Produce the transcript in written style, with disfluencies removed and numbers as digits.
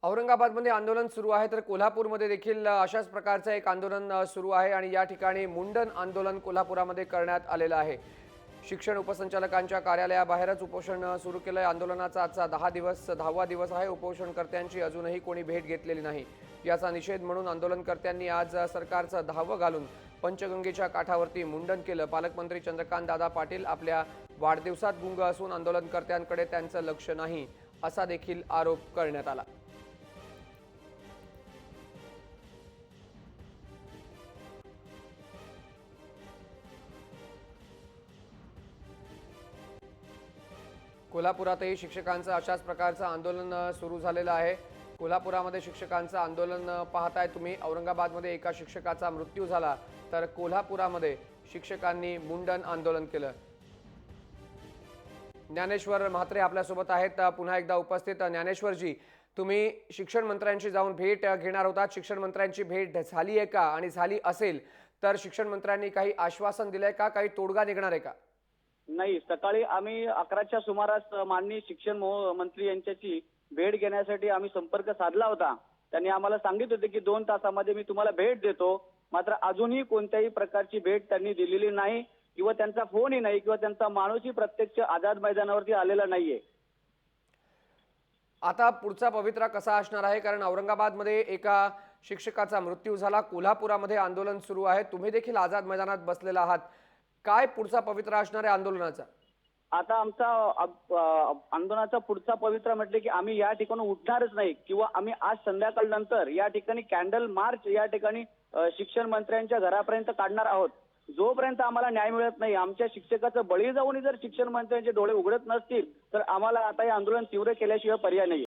औरंगाबादमध्ये आंदोलन सुरू आहे तर कोल्हापूरमध्ये देखील अशाच प्रकारचं एक आंदोलन सुरू आहे आणि या ठिकाणी मुंडन आंदोलन कोल्हापुरामध्ये करण्यात आलेलं आहे। शिक्षण उपसंचालकांच्या कार्यालयाबाहेरच उपोषण सुरू केलंय। आंदोलनाचा आजचा 10वा दिवस आहे। उपोषणकर्त्यांची अजूनही कोणी भेट घेतलेली नाही। याचा निषेध म्हणून आंदोलनकर्त्यांनी आज सरकारचं धावं घालून पंचगंगेच्या काठावरती मुंडन केलं। पालकमंत्री चंद्रकांत दादा पाटील आपल्या वाढदिवसात गुंग असून आंदोलनकर्त्यांकडे त्यांचं लक्ष नाही असा देखील आरोप करण्यात आला। कोल्हापुरातही शिक्षकांचं अशाच प्रकारचं आंदोलन सुरू झालेलं आहे। कोल्हापुरामध्ये शिक्षकांचं आंदोलन पाहताय तुम्ही। औरंगाबादमध्ये एका शिक्षकाचा मृत्यू झाला तर कोल्हापुरामध्ये शिक्षकांनी मुंडन आंदोलन केलं। ज्ञानेश्वर म्हात्रे आपल्यासोबत आहेत पुन्हा एकदा उपस्थित। ज्ञानेश्वरजी, तुम्ही शिक्षण मंत्र्यांची जाऊन भेट घेणार होतात। शिक्षण मंत्र्यांची भेट झाली आहे का, आणि झाली असेल तर शिक्षण मंत्र्यांनी काही आश्वासन दिलंय का, काही तोडगा निघणार आहे का? नाही, सकाळी आम्ही 11च्या सुमारास माननीय शिक्षण मंत्री यांच्याशी भेट घेण्यासाठी आम्ही संपर्क साधला होता। त्यांनी आम्हाला सांगितले होते की 2 तासामध्ये मी तुम्हाला भेट देतो, मात्र अजूनही कोणत्याही प्रकारची भेट त्यांनी दिलेली नाही किंवा त्यांचा फोनही नाही किंवा त्यांचा माणूसही प्रत्यक्ष आझाद मैदानावरती आलेला नाहीये। आता पुढचा पवित्रा कसा असणार आहे, कारण औरंगाबादमध्ये एका शिक्षकाचा मृत्यू झाला, कोल्हापुरामध्ये आंदोलन सुरू आहे, तुम्ही देखील आझाद मैदानात बसलेला आहात। काय पुढचा पवित्रा असणार आहे आंदोलनाचा? आता आमचा आंदोलनाचा पुढचा पवित्रा म्हटले की आम्ही या ठिकाणी उठणारच नाही किंवा आम्ही आज संध्याकाळनंतर या ठिकाणी कॅन्डल मार्च या ठिकाणी शिक्षण मंत्र्यांच्या घरापर्यंत काढणार आहोत। जोपर्यंत आम्हाला न्याय मिळत नाही, आमच्या शिक्षकाचं बळी जाऊनही जर शिक्षण मंत्र्यांचे डोळे उघडत नसतील तर आम्हाला आता हे आंदोलन तीव्र केल्याशिवाय पर्याय नाही।